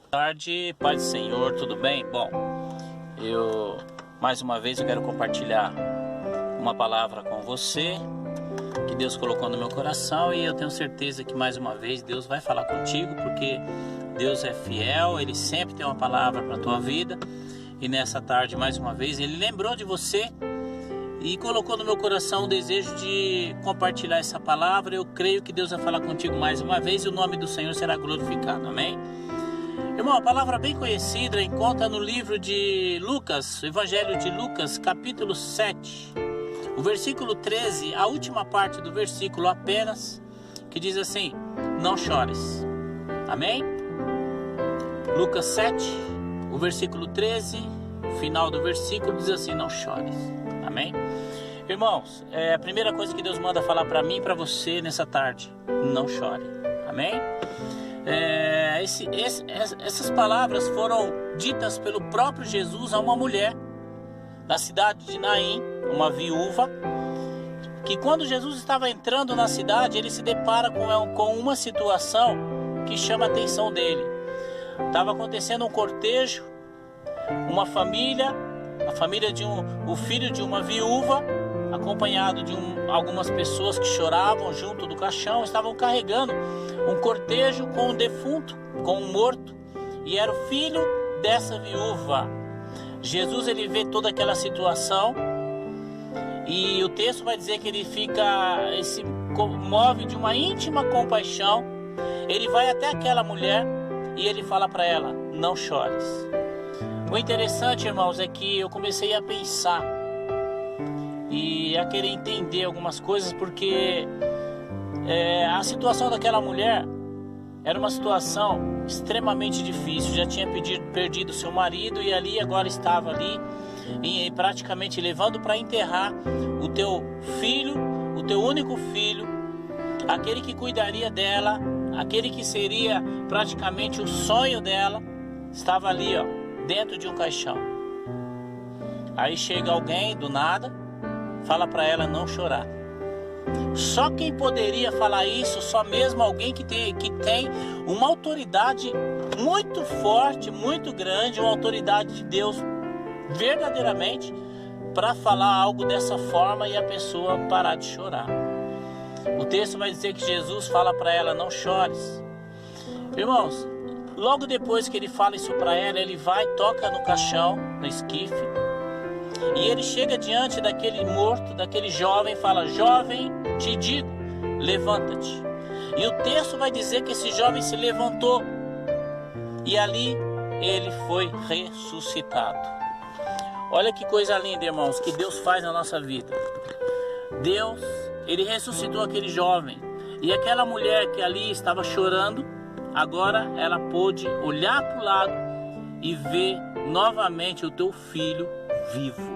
Boa tarde, paz do Senhor, tudo bem? Bom, mais uma vez eu quero compartilhar uma palavra com você que Deus colocou no meu coração, e eu tenho certeza que mais uma vez Deus vai falar contigo, porque Deus é fiel, Ele sempre tem uma palavra para a tua vida. E nessa tarde, mais uma vez, Ele lembrou de você e colocou no meu coração o desejo de compartilhar essa palavra. Eu creio que Deus vai falar contigo mais uma vez e o nome do Senhor será glorificado, amém? Irmão, a palavra bem conhecida encontra no livro de Lucas, o Evangelho de Lucas, capítulo 7, o versículo 13, a última parte do versículo apenas, que diz assim: não chores, amém? Lucas 7, o versículo 13, o final do versículo diz assim: não chores, amém? Irmãos, a primeira coisa que Deus manda falar para mim e para você nessa tarde: não chore, amém? Essas palavras foram ditas pelo próprio Jesus a uma mulher da cidade de Naim, uma viúva, que quando Jesus estava entrando na cidade, ele se depara com uma situação que chama a atenção dele. Estava acontecendo um cortejo, uma família, o filho de uma viúva, acompanhado de algumas pessoas que choravam junto do caixão, estavam carregando um cortejo com um defunto, com um morto, e era o filho dessa viúva. Jesus, ele vê toda aquela situação, e o texto vai dizer que ele se move de uma íntima compaixão. Ele vai até aquela mulher e ele fala para ela: não chores. O interessante, irmãos, é que eu comecei a pensar e a querer entender algumas coisas, porque a situação daquela mulher era uma situação extremamente difícil. Já tinha perdido seu marido e ali agora estava ali praticamente levando para enterrar o teu filho, o teu único filho, aquele que cuidaria dela, aquele que seria praticamente o sonho dela, estava ali, dentro de um caixão. Aí chega alguém do nada, fala para ela não chorar. Só quem poderia falar isso, só mesmo alguém que tem uma autoridade muito forte, muito grande, uma autoridade de Deus verdadeiramente, para falar algo dessa forma e a pessoa parar de chorar. O texto vai dizer que Jesus fala para ela: não chores. Irmãos, logo depois que ele fala isso para ela, ele vai, toca no caixão, no esquife, e ele chega diante daquele morto, daquele jovem, e fala: jovem, te digo, levanta-te. E o texto vai dizer que esse jovem se levantou, e ali ele foi ressuscitado. Olha que coisa linda, irmãos, que Deus faz na nossa vida. Deus, ele ressuscitou aquele jovem, e aquela mulher que ali estava chorando, agora ela pôde olhar para o lado e ver novamente o teu filho vivo.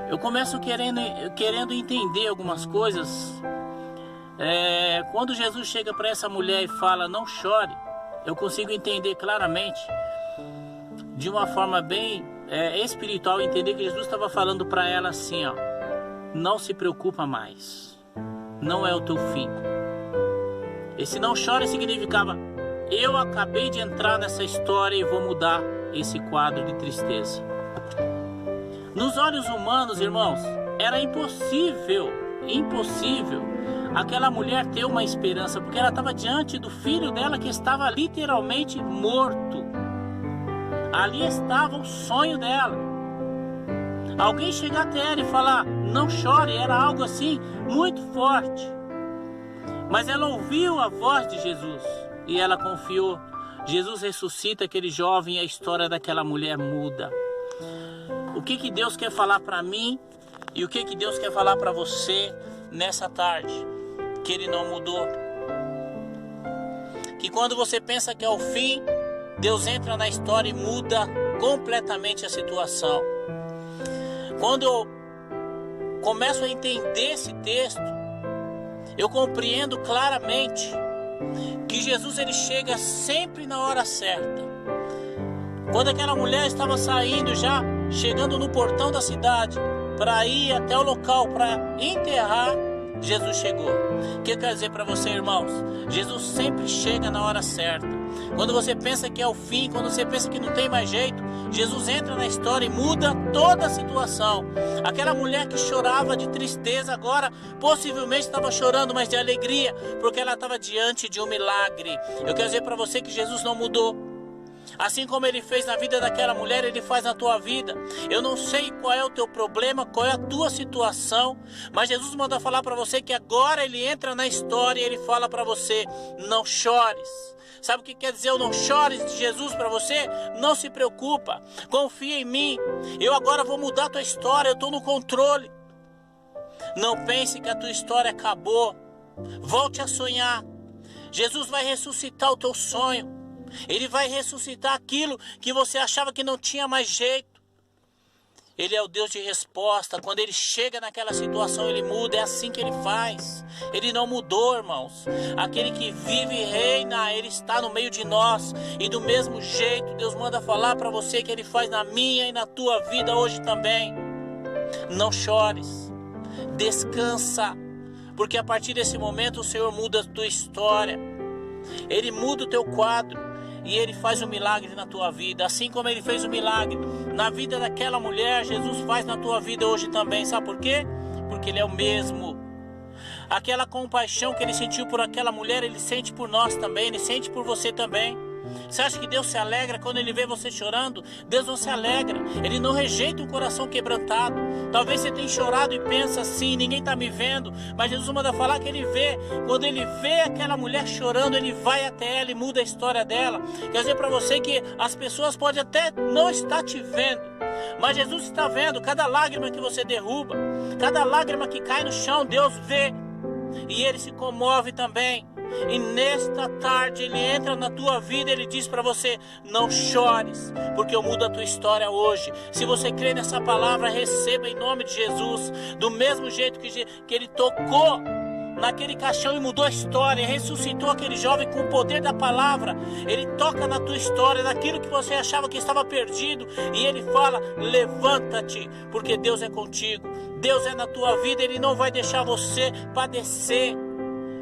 Eu começo querendo entender algumas coisas. Quando Jesus chega para essa mulher e fala: não chore, eu consigo entender claramente, de uma forma bem espiritual, entender que Jesus estava falando para ela assim: não se preocupa mais, não é o teu fim. Esse não chore significava: eu acabei de entrar nessa história e vou mudar esse quadro de tristeza. Nos olhos humanos, irmãos, era impossível aquela mulher ter uma esperança, porque ela estava diante do filho dela que estava literalmente morto. Ali estava o sonho dela. Alguém chegar até ela e falar: não chore, era algo assim muito forte. Mas ela ouviu a voz de Jesus e ela confiou. Jesus ressuscita aquele jovem e a história daquela mulher muda. O que Deus quer falar para mim e o que Deus quer falar para você nessa tarde? Que Ele não mudou. Que quando você pensa que é o fim, Deus entra na história e muda completamente a situação. Quando eu começo a entender esse texto, eu compreendo claramente que Jesus, ele chega sempre na hora certa. Quando aquela mulher estava saindo, já chegando no portão da cidade para ir até o local para enterrar, Jesus chegou. O que eu quero dizer para você, irmãos? Jesus sempre chega na hora certa. Quando você pensa que é o fim, quando você pensa que não tem mais jeito, Jesus entra na história e muda toda a situação. Aquela mulher que chorava de tristeza agora possivelmente estava chorando, mas de alegria, porque ela estava diante de um milagre. Eu quero dizer para você que Jesus não mudou. Assim como ele fez na vida daquela mulher, ele faz na tua vida. Eu não sei qual é o teu problema, qual é a tua situação, mas Jesus manda falar para você que agora ele entra na história e ele fala para você: não chores. Sabe o que quer dizer o não chores de Jesus para você? Não se preocupa, confia em mim. Eu agora vou mudar a tua história, eu estou no controle. Não pense que a tua história acabou. Volte a sonhar. Jesus vai ressuscitar o teu sonho. Ele vai ressuscitar aquilo que você achava que não tinha mais jeito. Ele é o Deus de resposta. Quando ele chega naquela situação, ele muda. É assim que ele faz. Ele não mudou, irmãos. Aquele que vive e reina, ele está no meio de nós. E do mesmo jeito, Deus manda falar para você que ele faz na minha e na tua vida hoje também. Não chores. Descansa. Porque a partir desse momento, o Senhor muda a tua história. Ele muda o teu quadro. E ele faz um milagre na tua vida. Assim como ele fez um milagre na vida daquela mulher, Jesus faz na tua vida hoje também. Sabe por quê? Porque ele é o mesmo. Aquela compaixão que ele sentiu por aquela mulher, ele sente por nós também. Ele sente por você também. Você acha que Deus se alegra quando ele vê você chorando? Deus não se alegra. Ele não rejeita um coração quebrantado. Talvez você tenha chorado e pensa assim: ninguém está me vendo. Mas Jesus manda falar que ele vê. Quando ele vê aquela mulher chorando, ele vai até ela e muda a história dela. Quer dizer para você que as pessoas podem até não estar te vendo, mas Jesus está vendo. Cada lágrima que você derruba, cada lágrima que cai no chão, Deus vê. E ele se comove também. E nesta tarde ele entra na tua vida e ele diz para você: não chores, porque eu mudo a tua história hoje. Se você crê nessa palavra, receba em nome de Jesus. Do mesmo jeito que ele tocou naquele caixão e mudou a história, ressuscitou aquele jovem com o poder da palavra. Ele toca na tua história, naquilo que você achava que estava perdido, e ele fala: levanta-te, porque Deus é contigo. Deus é na tua vida, ele não vai deixar você padecer.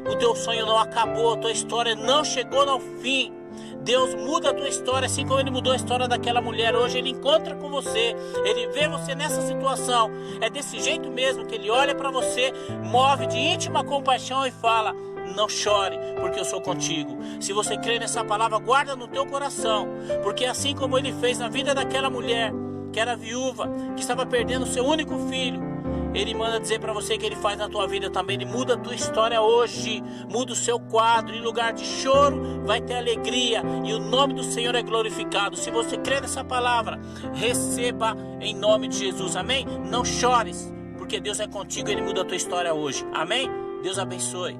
O teu sonho não acabou, a tua história não chegou ao fim. Deus muda a tua história, assim como ele mudou a história daquela mulher. Hoje ele encontra com você, ele vê você nessa situação. É desse jeito mesmo que ele olha para você, move de íntima compaixão e fala: não chore, porque eu sou contigo. Se você crê nessa palavra, guarda no teu coração, porque assim como ele fez na vida daquela mulher, que era viúva, que estava perdendo o seu único filho, ele manda dizer para você que ele faz na tua vida também. Ele muda a tua história hoje, muda o seu quadro. Em lugar de choro, vai ter alegria, e o nome do Senhor é glorificado. Se você crê nessa palavra, receba em nome de Jesus, amém? Não chores, porque Deus é contigo, ele muda a tua história hoje, amém? Deus abençoe.